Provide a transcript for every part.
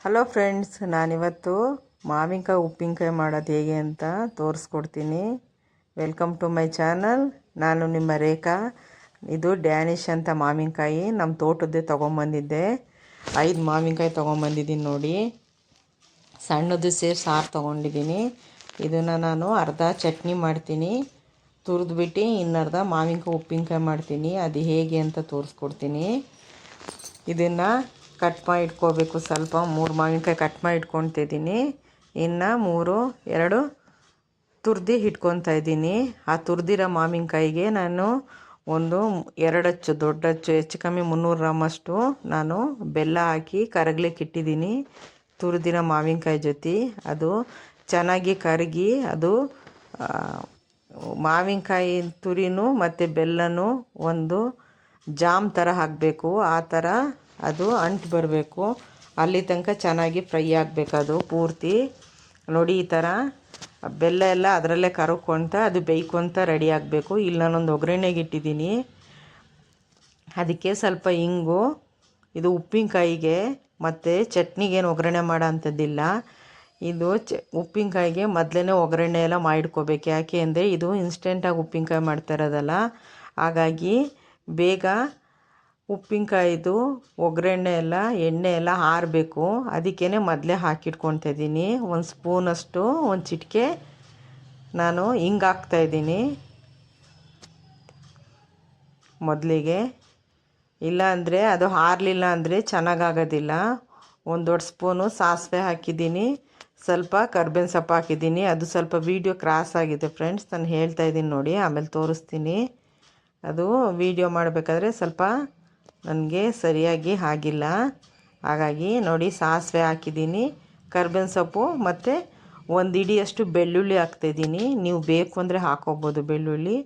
Hello friends, ನಾನಿವತ್ತು ಮಾವಿನಕಾಯಿ ಉಪ್ಪಿನಕಾಯಿ ಮಾಡೋದು ಹೇಗೆ ಅಂತ ತೋರಿಸ್ಕೊಡ್ತೀನಿ. Welcome to my channel. ನಾನು ನಿಮ್ಮ ರೇಖಾ. ಇದು ಡ್ಯಾನಿಶ್ ಅಂತ ಮಾವಿನಕಾಯಿ ನಮ್ಮ ತೋಟದ್ದೇ ತೊಗೊಂಬಂದಿದ್ದೆ. 5 ಮಾವಿನಕಾಯಿ ತೊಗೊಂಬಂದಿದ್ದೀನಿ ನೋಡಿ. ಸಣ್ಣದು ಸೇರಿ ಸಾರು ತೊಗೊಂಡಿದ್ದೀನಿ. ಇದನ್ನು ನಾನು ಅರ್ಧ ಚಟ್ನಿ ಮಾಡ್ತೀನಿ, ತುರಿದ್ಬಿಟ್ಟು ಇನ್ನರ್ಧ ಮಾವಿನಕಾಯಿ ಉಪ್ಪಿನಕಾಯಿ ಮಾಡ್ತೀನಿ. ಅದು ಹೇಗೆ ಅಂತ ತೋರಿಸ್ಕೊಡ್ತೀನಿ. ಇದನ್ನು ಕಟ್ ಮಾಡಿ ಇಟ್ಕೋಬೇಕು. ಸ್ವಲ್ಪ 3 ಮಾವಿನಕಾಯಿ ಕಟ್ ಮಾಡಿ ಇಟ್ಕೊತಿದ್ದೀನಿ. ಇನ್ನು 2 ತುರ್ದು ಇಟ್ಕೊತಾ ಇದ್ದೀನಿ. ಆ ತುರಿದಿರೋ ಮಾವಿನಕಾಯಿಗೆ ನಾನು ಒಂದು 2 ಅಚ್ಚು, ದೊಡ್ಡ ಅಚ್ಚು, ಹೆಚ್ಚು ಕಮ್ಮಿ 300 ಗ್ರಾಮಷ್ಟು ನಾನು ಬೆಲ್ಲ ಹಾಕಿ ಕರಗ್ಲಿಕ್ಕೆ ಇಟ್ಟಿದ್ದೀನಿ. ತುರಿದಿರೋ ಮಾವಿನಕಾಯಿ ಜೊತೆ ಅದು ಚೆನ್ನಾಗಿ ಕರಗಿ ಅದು ಮಾವಿನಕಾಯಿ ತುರಿನೂ ಮತ್ತು ಬೆಲ್ಲನೂ ಒಂದು ಜಾಮ್ ಥರ ಹಾಕಬೇಕು. ಆ ಥರ ಅದು ಅಂಟು ಬರಬೇಕು. ಅಲ್ಲಿ ತನಕ ಚೆನ್ನಾಗಿ ಫ್ರೈ ಆಗಬೇಕು. ಅದು ಪೂರ್ತಿ ನೋಡಿ, ಈ ಥರ ಬೆಲ್ಲ ಎಲ್ಲ ಅದರಲ್ಲೇ ಕರಗ್ಕೊಂತ ಅದು ಬೇಯ್ಕೊಂತ ರೆಡಿ ಆಗಬೇಕು. ಇಲ್ಲಿ ನಾನೊಂದು ಒಗ್ಗರಣೆಗೆ ಇಟ್ಟಿದ್ದೀನಿ. ಅದಕ್ಕೆ ಸ್ವಲ್ಪ ಇಂಗು, ಇದು ಉಪ್ಪಿನಕಾಯಿಗೆ ಮತ್ತು ಚಟ್ನಿಗೇನು ಒಗ್ಗರಣೆ ಮಾಡೋ ಅಂಥದ್ದಿಲ್ಲ. ಇದು ಉಪ್ಪಿನಕಾಯಿಗೆ ಮೊದಲೇ ಒಗ್ಗರಣೆ ಎಲ್ಲ ಮಾಡಿಟ್ಕೋಬೇಕು. ಯಾಕೆ ಅಂದರೆ ಇದು ಇನ್ಸ್ಟೆಂಟಾಗಿ ಉಪ್ಪಿನಕಾಯಿ ಮಾಡ್ತಾ ಇರೋದಲ್ಲ. ಹಾಗಾಗಿ ಬೇಗ ಉಪ್ಪಿನಕಾಯಿದು ಒಗ್ಗರಣೆ ಎಲ್ಲ ಎಣ್ಣೆ ಎಲ್ಲ ಆರಬೇಕು. ಅದಕ್ಕೇ ಮೊದಲೇ ಹಾಕಿಟ್ಕೊತಾ ಇದ್ದೀನಿ. ಒಂದು ಸ್ಪೂನಷ್ಟು, ಒಂದು ಚಿಟಿಕೆ ನಾನು ಹಿಂಗೆ ಹಾಕ್ತಾಯಿದ್ದೀನಿ ಮೊದಲಿಗೆ. ಇಲ್ಲಾಂದರೆ ಅದು ಆರಲಿಲ್ಲ ಅಂದರೆ ಚೆನ್ನಾಗಾಗೋದಿಲ್ಲ. ಒಂದು ದೊಡ್ಡ ಸ್ಪೂನು ಸಾಸಿವೆ ಹಾಕಿದ್ದೀನಿ, ಸ್ವಲ್ಪ ಕರ್ಬೇವಿನ ಸೊಪ್ಪು ಹಾಕಿದ್ದೀನಿ. ಅದು ಸ್ವಲ್ಪ ವೀಡಿಯೋ ಕ್ರಾಸ್ ಆಗಿದೆ ಫ್ರೆಂಡ್ಸ್, ನಾನು ಹೇಳ್ತಾಯಿದ್ದೀನಿ ನೋಡಿ, ಆಮೇಲೆ ತೋರಿಸ್ತೀನಿ. ಅದು ವೀಡಿಯೋ ಮಾಡಬೇಕಾದ್ರೆ ಸ್ವಲ್ಪ ನನಗೆ ಸರಿಯಾಗಿ ಆಗಿಲ್ಲ. ಹಾಗಾಗಿ ನೋಡಿ, ಸಾಸಿವೆ ಹಾಕಿದ್ದೀನಿ, ಕರ್ಬೇವಿನ ಸೊಪ್ಪು ಮತ್ತು ಒಂದು ಹಿಡಿಯಷ್ಟು ಬೆಳ್ಳುಳ್ಳಿ ಹಾಕ್ತಾಯಿದ್ದೀನಿ. ನೀವು ಬೇಕು ಅಂದರೆ ಹಾಕ್ಕೋಬೋದು ಬೆಳ್ಳುಳ್ಳಿ,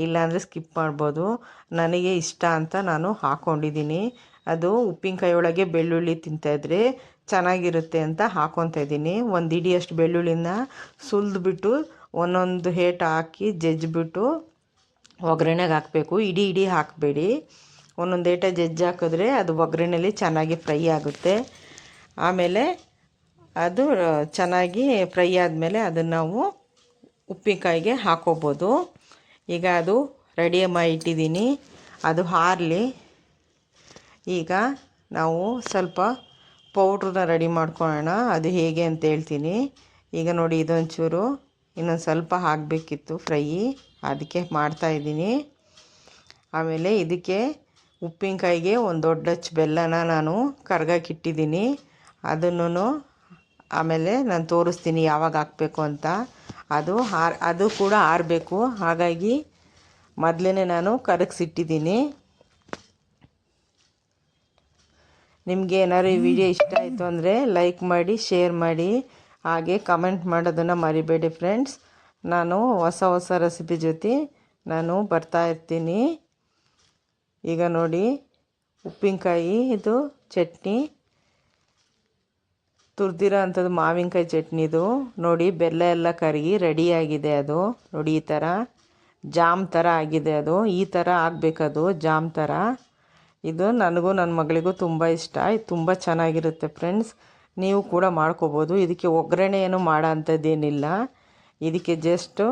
ಇಲ್ಲಾಂದರೆ ಸ್ಕಿಪ್ ಮಾಡ್ಬೋದು. ನನಗೆ ಇಷ್ಟ ಅಂತ ನಾನು ಹಾಕ್ಕೊಂಡಿದ್ದೀನಿ. ಅದು ಉಪ್ಪಿನಕಾಯಿ ಒಳಗೆ ಬೆಳ್ಳುಳ್ಳಿ ತಿಂತಾಯಿದ್ರೆ ಚೆನ್ನಾಗಿರುತ್ತೆ ಅಂತ ಹಾಕ್ಕೊತಾ ಇದ್ದೀನಿ. ಒಂದು ಹಿಡಿಯಷ್ಟು ಬೆಳ್ಳುಳ್ಳಿನ ಸುಲಿದ್ಬಿಟ್ಟು ಒಂದೊಂದು ಏಟು ಹಾಕಿ ಜಜ್ಜಿಬಿಟ್ಟು ಒಗ್ಗರಣೆಗೆ ಹಾಕಬೇಕು. ಇಡೀ ಹಾಕಬೇಡಿ, ಒಂದೊಂದು ಏಟ ಜಜ್ಜಿ ಹಾಕಿದ್ರೆ ಅದು ಒಗ್ಗರಣೆಲಿ ಚೆನ್ನಾಗಿ ಫ್ರೈ ಆಗುತ್ತೆ. ಆಮೇಲೆ ಅದು ಚೆನ್ನಾಗಿ ಫ್ರೈ ಆದಮೇಲೆ ಅದನ್ನು ನಾವು ಉಪ್ಪಿನಕಾಯಿಗೆ ಹಾಕ್ಕೋಬೋದು. ಈಗ ಅದು ರೆಡಿ ಮಾಡಿ ಇಟ್ಟಿದ್ದೀನಿ, ಅದು ಆರಲಿ. ಈಗ ನಾವು ಸ್ವಲ್ಪ ಪೌಡ್ರನ್ನ ರೆಡಿ ಮಾಡ್ಕೊಳ್ಳೋಣ. ಅದು ಹೇಗೆ ಅಂತ ಹೇಳ್ತೀನಿ. ಈಗ ನೋಡಿ, ಇದೊಂಚೂರು ಇನ್ನೊಂದು ಸ್ವಲ್ಪ ಹಾಕಬೇಕಿತ್ತು ಫ್ರೈ, ಅದಕ್ಕೆ ಮಾಡ್ತಾಯಿದ್ದೀನಿ. ಆಮೇಲೆ ಇದಕ್ಕೆ ಉಪ್ಪಿನಕಾಯಿಗೆ ಒಂದು ದೊಡ್ಡ ಅಚ್ಚು ಬೆಲ್ಲನ ನಾನು ಕರ್ಗಾಕಿಟ್ಟಿದ್ದೀನಿ. ಅದನ್ನು ಆಮೇಲೆ ನಾನು ತೋರಿಸ್ತೀನಿ ಯಾವಾಗ ಹಾಕಬೇಕು ಅಂತ. ಅದು ಕೂಡ ಆರಬೇಕು. ಹಾಗಾಗಿ ಮೊದಲೇ ನಾನು ಕರಗಿಸಿಟ್ಟಿದ್ದೀನಿ. ನಿಮಗೆ ಏನಾದ್ರು ಈ ವಿಡಿಯೋ ಇಷ್ಟ ಆಯಿತು ಅಂದರೆ ಲೈಕ್ ಮಾಡಿ, ಶೇರ್ ಮಾಡಿ, ಹಾಗೆ ಕಮೆಂಟ್ ಮಾಡೋದನ್ನು ಮರಿಬೇಡಿ ಫ್ರೆಂಡ್ಸ್. ನಾನು ಹೊಸ ರೆಸಿಪಿ ಜೊತೆ ನಾನು ಬರ್ತಾಯಿರ್ತೀನಿ. ಈಗ ನೋಡಿ, ಉಪ್ಪಿನಕಾಯಿ ಇದು ಚಟ್ನಿ, ತುರಿದಿರೋ ಅಂಥದ್ದು ಮಾವಿನಕಾಯಿ ಚಟ್ನಿದು ನೋಡಿ. ಬೆಲ್ಲ ಎಲ್ಲ ಕರಗಿ ರೆಡಿಯಾಗಿದೆ. ಅದು ನೋಡಿ, ಈ ಥರ ಜಾಮ್ ಥರ ಆಗಿದೆ. ಅದು ಈ ಥರ ಆಗಬೇಕದು, ಜಾಮ್ ಥರ. ಇದು ನನಗೂ ನನ್ನ ಮಗಳಿಗೂ ತುಂಬ ಇಷ್ಟ. ಇದು ತುಂಬ ಚೆನ್ನಾಗಿರುತ್ತೆ ಫ್ರೆಂಡ್ಸ್, ನೀವು ಕೂಡ ಮಾಡ್ಕೋಬೋದು. ಇದಕ್ಕೆ ಒಗ್ಗರಣೆ ಏನು ಮಾಡೋ ಅಂಥದ್ದೇನಿಲ್ಲ. ಇದಕ್ಕೆ ಜಸ್ಟು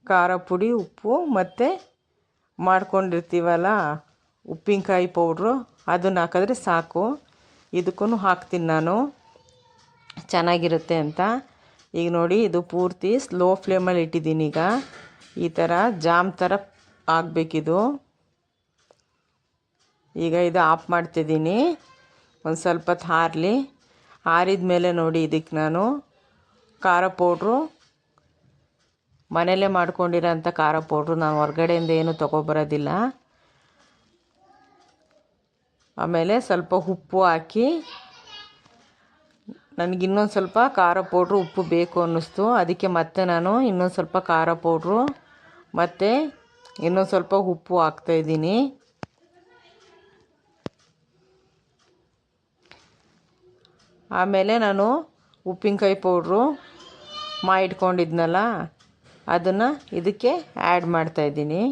ಖಾರ ಪುಡಿ, ಉಪ್ಪು ಮತ್ತು ಮಾಡ್ಕೊಂಡಿರ್ತೀವಲ್ಲ ಉಪ್ಪಿನಕಾಯಿ ಪೌಡ್ರು, ಅದನ್ನು ಹಾಕಿದ್ರೆ ಸಾಕು. ಇದಕ್ಕೂ ಹಾಕ್ತೀನಿ ನಾನು, ಚೆನ್ನಾಗಿರುತ್ತೆ ಅಂತ. ಈಗ ನೋಡಿ, ಇದು ಪೂರ್ತಿ ಸ್ಲೋ ಫ್ಲೇಮಲ್ಲಿ ಇಟ್ಟಿದ್ದೀನಿ. ಈಗ ಈ ಥರ ಜಾಮ್ ಥರ ಆಗಬೇಕಿದು. ಈಗ ಇದು ಆಫ್ ಮಾಡ್ತಿದ್ದೀನಿ. ಒಂದು ಸ್ವಲ್ಪ ಹೊತ್ತು ಆರಲಿ. ಆರಿದ ಮೇಲೆ ನೋಡಿ, ಇದಕ್ಕೆ ನಾನು ಖಾರ ಪೌಡ್ರು, ಮನೆಯಲ್ಲೇ ಮಾಡ್ಕೊಂಡಿರೋಂಥ ಖಾರ ಪೌಡ್ರು, ನಾನು ಹೊರಗಡೆಯಿಂದ ಏನು ತೊಗೊಬರೋದಿಲ್ಲ. ಆಮೇಲೆ ಸ್ವಲ್ಪ ಉಪ್ಪು ಹಾಕಿ, ನನಗೆ ಇನ್ನೊಂದು ಸ್ವಲ್ಪ ಖಾರ ಪೌಡ್ರು, ಉಪ್ಪು ಬೇಕು ಅನ್ನಿಸ್ತು. ಅದಕ್ಕೆ ಮತ್ತೆ ನಾನು ಇನ್ನೊಂದು ಸ್ವಲ್ಪ ಖಾರ ಪೌಡ್ರು ಮತ್ತು ಇನ್ನೊಂದು ಸ್ವಲ್ಪ ಉಪ್ಪು ಹಾಕ್ತಾಯಿದ್ದೀನಿ. ಆಮೇಲೆ ನಾನು ಉಪ್ಪಿನಕಾಯಿ ಪೌಡ್ರು ಮಾಡಿಟ್ಕೊಂಡಿದ್ನಲ್ಲ, ಅದನ್ನು ಇದಕ್ಕೆ ಆ್ಯಡ್ ಮಾಡ್ತಾಯಿದ್ದೀನಿ.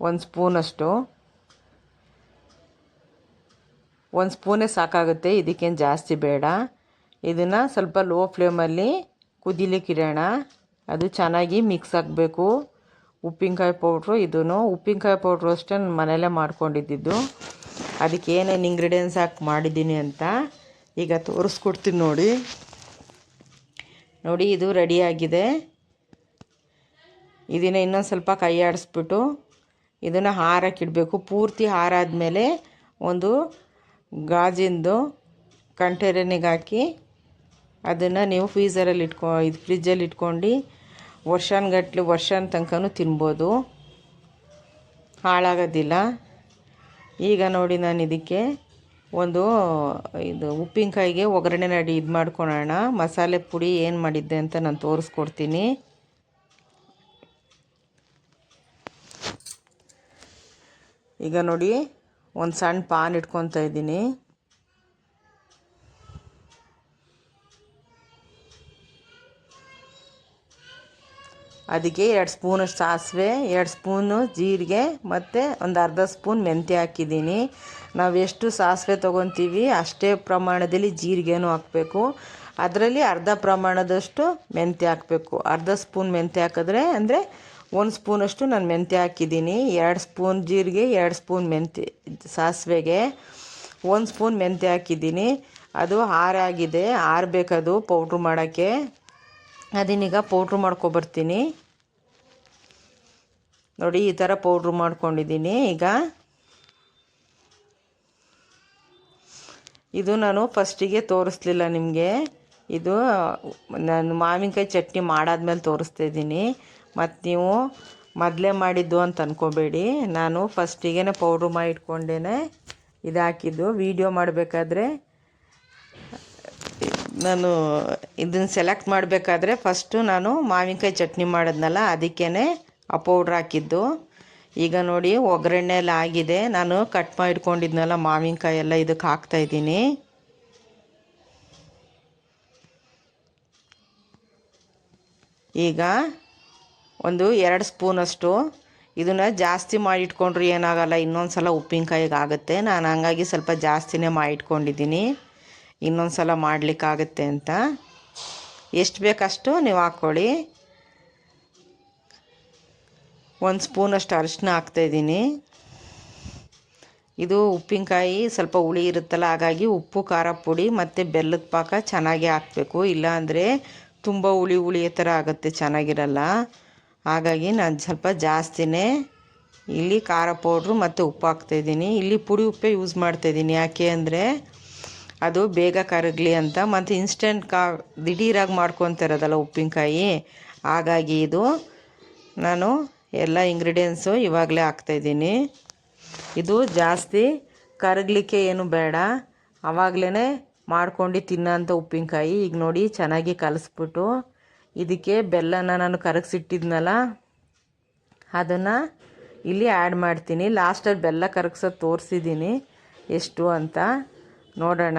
1 ಸ್ಪೂನಷ್ಟು ಒಂದು ಸ್ಪೂನೇ ಸಾಕಾಗುತ್ತೆ, ಇದಕ್ಕೇನು ಜಾಸ್ತಿ ಬೇಡ. ಇದನ್ನು ಸ್ವಲ್ಪ ಲೋ ಫ್ಲೇಮಲ್ಲಿ ಕುದಿಲಿಕ್ಕೆ ಇಡೋಣ. ಅದು ಚೆನ್ನಾಗಿ ಮಿಕ್ಸ್ ಆಗಬೇಕು. ಉಪ್ಪಿನಕಾಯಿ ಪೌಡ್ರು, ಇದೂ ಉಪ್ಪಿನಕಾಯಿ ಪೌಡ್ರು ಅಷ್ಟೇ ನಾನು ಮನೆಯಲ್ಲೇ ಮಾಡ್ಕೊಂಡಿದ್ದು. ಅದಕ್ಕೆ ಏನೇನು ಇಂಗ್ರೀಡಿಯೆಂಟ್ಸ್ ಹಾಕಿ ಮಾಡಿದ್ದೀನಿ ಅಂತ ಈಗ ತೋರಿಸ್ಕೊಡ್ತೀನಿ ನೋಡಿ. ಇದು ರೆಡಿಯಾಗಿದೆ. ಇದನ್ನು ಇನ್ನೊಂದು ಸ್ವಲ್ಪ ಕೈ ಆಡಿಸ್ಬಿಟ್ಟು ಇದನ್ನು ಹಾರಕ್ಕಿಡಬೇಕು. ಪೂರ್ತಿ ಹಾರಾದ್ಮೇಲೆ ಒಂದು ಗಾಜಿಂದು ಕಂಟೈನರ್ನಿಗೆ ಹಾಕಿ ಅದನ್ನು ನೀವು ಫ್ರೀಝರಲ್ಲಿ ಫ್ರಿಜ್ಜಲ್ಲಿ ಇಟ್ಕೊಂಡು ವರ್ಷದ ತನಕನೂ ತಿನ್ಬೋದು, ಹಾಳಾಗೋದಿಲ್ಲ. ಈಗ ನೋಡಿ ನಾನು ಇದಕ್ಕೆ ಇದು ಉಪ್ಪಿನಕಾಯಿಗೆ ಒಗ್ಗರಣೆ ಇದು ಮಾಡ್ಕೊಳ್ಳೋಣ. ಮಸಾಲೆ ಪುಡಿ ಏನು ಮಾಡಿದ್ದೆ ಅಂತ ನಾನು ತೋರಿಸ್ಕೊಡ್ತೀನಿ. ಈಗ ನೋಡಿ ಒಂದು ಸಣ್ಣ ಪಾನ್ ಇಟ್ಕೊತಾ ಇದ್ದೀನಿ. ಅದಕ್ಕೆ 2 ಸ್ಪೂನಷ್ಟು ಸಾಸಿವೆ, 2 ಸ್ಪೂನು ಜೀರಿಗೆ ಮತ್ತು ಒಂದು ಅರ್ಧ ಸ್ಪೂನ್ ಮೆಂತ್ಯ ಹಾಕಿದ್ದೀನಿ. ನಾವು ಎಷ್ಟು ಸಾಸಿವೆ ತೊಗೊತೀವಿ ಅಷ್ಟೇ ಪ್ರಮಾಣದಲ್ಲಿ ಜೀರಿಗೆನೂ ಹಾಕಬೇಕು. ಅದರಲ್ಲಿ ಅರ್ಧ ಪ್ರಮಾಣದಷ್ಟು ಮೆಂತ್ಯ ಹಾಕಬೇಕು. ಅರ್ಧ ಸ್ಪೂನ್ ಮೆಂತ್ಯ ಹಾಕಿದ್ರೆ ಅಂದರೆ 1 ಸ್ಪೂನಷ್ಟು ನಾನು ಮೆಂತ್ಯ ಹಾಕಿದ್ದೀನಿ. 2 ಸ್ಪೂನ್ ಜೀರಿಗೆ, 2 ಸ್ಪೂನ್ ಸಾಸಿವೆಗೆ 1 ಸ್ಪೂನ್ ಮೆಂತ್ಯ ಹಾಕಿದ್ದೀನಿ. ಅದು ಆರಾಗಿದೆ, ಆರಬೇಕದು ಪೌಡ್ರ್ ಮಾಡೋಕ್ಕೆ. ಅದನ್ನೀಗ ಪೌಡ್ರ್ ಮಾಡ್ಕೊಬರ್ತೀನಿ. ನೋಡಿ ಈ ಥರ ಪೌಡ್ರ್ ಮಾಡ್ಕೊಂಡಿದ್ದೀನಿ. ಈಗ ಇದು ನಾನು ಫಸ್ಟಿಗೆ ತೋರಿಸ್ಲಿಲ್ಲ ನಿಮಗೆ. ಇದು ನಾನು ಮಾವಿನಕಾಯಿ ಚಟ್ನಿ ಮಾಡಾದ್ಮೇಲೆ ತೋರಿಸ್ತಾಯಿದ್ದೀನಿ. ಮತ್ತು ನೀವು ಮೊದಲೇ ಮಾಡಿದ್ದು ಅಂತ ಅಂದ್ಕೋಬೇಡಿ. ನಾನು ಫಸ್ಟಿಗೆ ಪೌಡ್ರ್ ಮಾಡಿ ಇಟ್ಕೊಂಡೇ ಇದು ಹಾಕಿದ್ದು. ವೀಡಿಯೋ ಮಾಡಬೇಕಾದ್ರೆ ನಾನು ಇದನ್ನು ಸೆಲೆಕ್ಟ್ ಮಾಡಬೇಕಾದ್ರೆ ಫಸ್ಟು ನಾನು ಮಾವಿನಕಾಯಿ ಚಟ್ನಿ ಮಾಡಿದ್ನಲ್ಲ ಅದಕ್ಕೇ ಆ ಪೌಡ್ರ್ ಹಾಕಿದ್ದು. ಈಗ ನೋಡಿ ಒಗ್ಗರಣೆ ಎಲ್ಲ ಆಗಿದೆ. ನಾನು ಕಟ್ ಮಾಡಿ ಇಟ್ಕೊಂಡಿದ್ನಲ್ಲ ಮಾವಿನಕಾಯಿ ಎಲ್ಲ ಇದಕ್ಕೆ ಹಾಕ್ತಾಯಿದ್ದೀನಿ. ಈಗ 2 ಸ್ಪೂನಷ್ಟು ಇದನ್ನು ಜಾಸ್ತಿ ಮಾಡಿಟ್ಕೊಂಡ್ರೆ ಏನಾಗಲ್ಲ, ಇನ್ನೊಂದು ಸಲ ಉಪ್ಪಿನಕಾಯಿಗೆ ಆಗುತ್ತೆ. ನಾನು ಹಂಗಾಗಿ ಸ್ವಲ್ಪ ಜಾಸ್ತಿನೇ ಮಾಡಿಟ್ಕೊಂಡಿದ್ದೀನಿ, ಇನ್ನೊಂದು ಸಲ ಮಾಡಲಿಕ್ಕಾಗತ್ತೆ ಅಂತ. ಎಷ್ಟು ಬೇಕಷ್ಟು ನೀವು ಹಾಕ್ಕೊಳ್ಳಿ. 1 ಸ್ಪೂನಷ್ಟು ಅರಿಶಿನ ಹಾಕ್ತಾಯಿದ್ದೀನಿ. ಇದು ಉಪ್ಪಿನಕಾಯಿ ಸ್ವಲ್ಪ ಹುಳಿ ಇರುತ್ತಲ್ಲ, ಹಾಗಾಗಿ ಉಪ್ಪು, ಖಾರ ಪುಡಿ ಮತ್ತು ಬೆಲ್ಲದ ಪಾಕ ಚೆನ್ನಾಗಿ ಹಾಕಬೇಕು. ಇಲ್ಲಾಂದರೆ ತುಂಬ ಹುಳಿ ಥರ ಆಗುತ್ತೆ, ಚೆನ್ನಾಗಿರಲ್ಲ. ಹಾಗಾಗಿ ನಾನು ಸ್ವಲ್ಪ ಜಾಸ್ತಿನೇ ಇಲ್ಲಿ ಖಾರ ಪೌಡ್ರು ಮತ್ತು ಉಪ್ಪು ಹಾಕ್ತಾಯಿದ್ದೀನಿ. ಇಲ್ಲಿ ಪುಡಿ ಉಪ್ಪೇ ಯೂಸ್ ಮಾಡ್ತಾಯಿದ್ದೀನಿ. ಯಾಕೆ ಅಂದರೆ ಅದು ಬೇಗ ಕರಗಲಿ ಅಂತ. ಮತ್ತು ಇನ್ಸ್ಟೆಂಟ್ ದಿಢೀರಾಗಿ ಮಾಡ್ಕೊತಿರೋದಲ್ಲ ಉಪ್ಪಿನಕಾಯಿ, ಹಾಗಾಗಿ ಇದು ನಾನು ಎಲ್ಲ ಇಂಗ್ರೀಡಿಯೆಂಟ್ಸು ಇವಾಗಲೇ ಹಾಕ್ತಾಯಿದ್ದೀನಿ. ಇದು ಜಾಸ್ತಿ ಕರಗಲಿಕ್ಕೆ ಏನು ಬೇಡ, ಆವಾಗಲೇ ಮಾಡ್ಕೊಂಡು ತಿನ್ನೋಂಥ ಉಪ್ಪಿನಕಾಯಿ. ಈಗ ನೋಡಿ ಚೆನ್ನಾಗಿ ಕಲಿಸ್ಬಿಟ್ಟು ಇದಕ್ಕೆ ಬೆಲ್ಲನ ನಾನು ಕರಗಿಸಿಟ್ಟಿದ್ನಲ್ಲ ಅದನ್ನು ಇಲ್ಲಿ ಆ್ಯಡ್ ಮಾಡ್ತೀನಿ. ಲಾಸ್ಟಲ್ಲಿ ಬೆಲ್ಲ ಕರಗಿಸೋದು ತೋರಿಸಿದ್ದೀನಿ ಎಷ್ಟು ಅಂತ, ನೋಡೋಣ.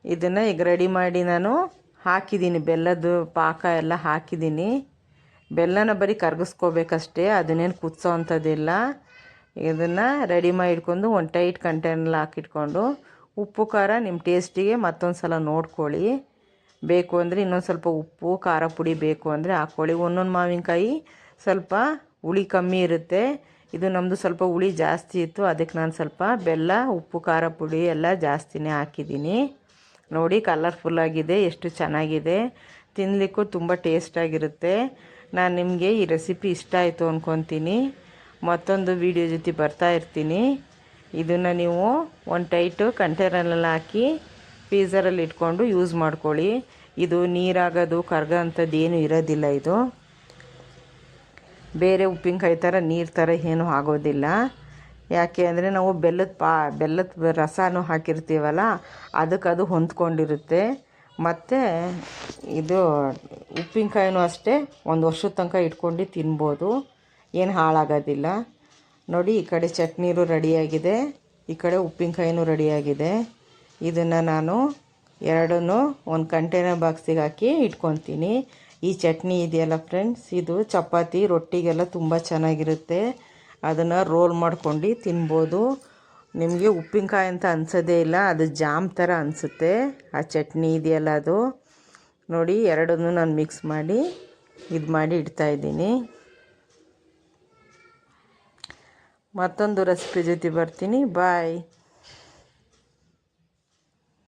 ಇದನ್ನು ಈಗ ರೆಡಿ ಮಾಡಿ ನಾನು ಹಾಕಿದ್ದೀನಿ, ಬೆಲ್ಲದ ಪಾಕ ಎಲ್ಲ ಹಾಕಿದ್ದೀನಿ. ಬೆಲ್ಲನ ಬರೀ ಕರಗಿಸ್ಕೋಬೇಕಷ್ಟೇ, ಅದನ್ನೇನು ಕುದಿಸೋ ಅಂಥದ್ದಿಲ್ಲ. ಇದನ್ನು ರೆಡಿ ಮಾಡಿ ಇಟ್ಕೊಂಡು ಒಂದು ಟೈಟ್ ಕಂಟೈನಲ್ಲಿ ಹಾಕಿಟ್ಕೊಂಡು ಉಪ್ಪು ಖಾರ ನಿಮ್ಮ ಟೇಸ್ಟಿಗೆ ಮತ್ತೊಂದು ಸಲ ನೋಡ್ಕೊಳ್ಳಿ. ಬೇಕು ಅಂದರೆ ಇನ್ನೊಂದು ಸ್ವಲ್ಪ ಉಪ್ಪು ಖಾರ ಪುಡಿ ಬೇಕು ಅಂದರೆ ಹಾಕ್ಕೊಳ್ಳಿ. ಒಂದೊಂದು ಮಾವಿನಕಾಯಿ ಸ್ವಲ್ಪ ಹುಳಿ ಕಮ್ಮಿ ಇರುತ್ತೆ, ಇದು ನಮ್ಮದು ಸ್ವಲ್ಪ ಹುಳಿ ಜಾಸ್ತಿ ಇತ್ತು, ಅದಕ್ಕೆ ನಾನು ಸ್ವಲ್ಪ ಬೆಲ್ಲ, ಉಪ್ಪು, ಖಾರ ಪುಡಿ ಎಲ್ಲ ಜಾಸ್ತಿನೇ ಹಾಕಿದ್ದೀನಿ. ನೋಡಿ ಕಲರ್ಫುಲ್ಲಾಗಿದೆ, ಎಷ್ಟು ಚೆನ್ನಾಗಿದೆ, ತಿನ್ನಲಿಕ್ಕೂ ತುಂಬ ಟೇಸ್ಟಾಗಿರುತ್ತೆ. ನಾನು ನಿಮಗೆ ಈ ರೆಸಿಪಿ ಇಷ್ಟ ಆಯಿತು ಅಂದ್ಕೊತೀನಿ. ಮತ್ತೊಂದು ವೀಡಿಯೋ ಜೊತೆ ಬರ್ತಾ ಇರ್ತೀನಿ. ಇದನ್ನು ನೀವು ಒಂದು ಟೈಟು ಕಂಟೈನರಲ್ಲಿ ಹಾಕಿ ಫ್ರೀಝರಲ್ಲಿ ಇಟ್ಕೊಂಡು ಯೂಸ್ ಮಾಡ್ಕೊಳ್ಳಿ. ಇದು ನೀರಾಗೋದು ಕರ್ಗೋ ಅಂಥದ್ದು ಏನೂ ಇರೋದಿಲ್ಲ. ಇದು ಬೇರೆ ಉಪ್ಪಿನಕಾಯಿ ಥರ ನೀರು ಥರ ಏನೂ ಆಗೋದಿಲ್ಲ. ಯಾಕೆ ಅಂದರೆ ನಾವು ಬೆಲ್ಲದ ರಸನೂ ಹಾಕಿರ್ತೀವಲ್ಲ, ಅದಕ್ಕೆ ಅದು ಹೊಂದ್ಕೊಂಡಿರುತ್ತೆ. ಮತ್ತು ಇದು ಉಪ್ಪಿನಕಾಯಿನೂ ಅಷ್ಟೇ, ಒಂದು ವರ್ಷದ ತನಕ ಇಟ್ಕೊಂಡು ತಿನ್ಬೋದು, ಏನು ಹಾಳಾಗೋದಿಲ್ಲ. ನೋಡಿ ಈ ಕಡೆ ಚಟ್ನಿನೂ ರೆಡಿಯಾಗಿದೆ, ಈ ಕಡೆ ಉಪ್ಪಿನಕಾಯಿನೂ ರೆಡಿಯಾಗಿದೆ. ಇದನ್ನು ನಾನು ಎರಡನ್ನೂ ಒಂದು ಕಂಟೈನರ್ ಬಾಕ್ಸಿಗೆ ಹಾಕಿ ಇಟ್ಕೊತೀನಿ. ಈ ಚಟ್ನಿ ಇದೆಯಲ್ಲ ಫ್ರೆಂಡ್ಸ್, ಇದು ಚಪಾತಿ ರೊಟ್ಟಿಗೆಲ್ಲ ತುಂಬ ಚೆನ್ನಾಗಿರುತ್ತೆ. ಅದನ್ನು ರೋಲ್ ಮಾಡ್ಕೊಂಡು ತಿನ್ಬೋದು. ನಿಮಗೆ ಉಪ್ಪಿನಕಾಯಿ ಅಂತ ಅನಿಸೋದೇ ಇಲ್ಲ, ಅದು ಜಾಮ್ ಥರ ಅನಿಸುತ್ತೆ. ಆ ಚಟ್ನಿ ಇದೆಯಲ್ಲ ಅದು ನೋಡಿ, ಎರಡನ್ನೂ ನಾನು ಮಿಕ್ಸ್ ಮಾಡಿ ಇದು ಮಾಡಿ ಇಡ್ತಾಯಿದ್ದೀನಿ. ಮತ್ತೊಂದು ರೆಸಿಪಿ ಜೊತೆ ಬರ್ತೀನಿ. ಬಾಯ್.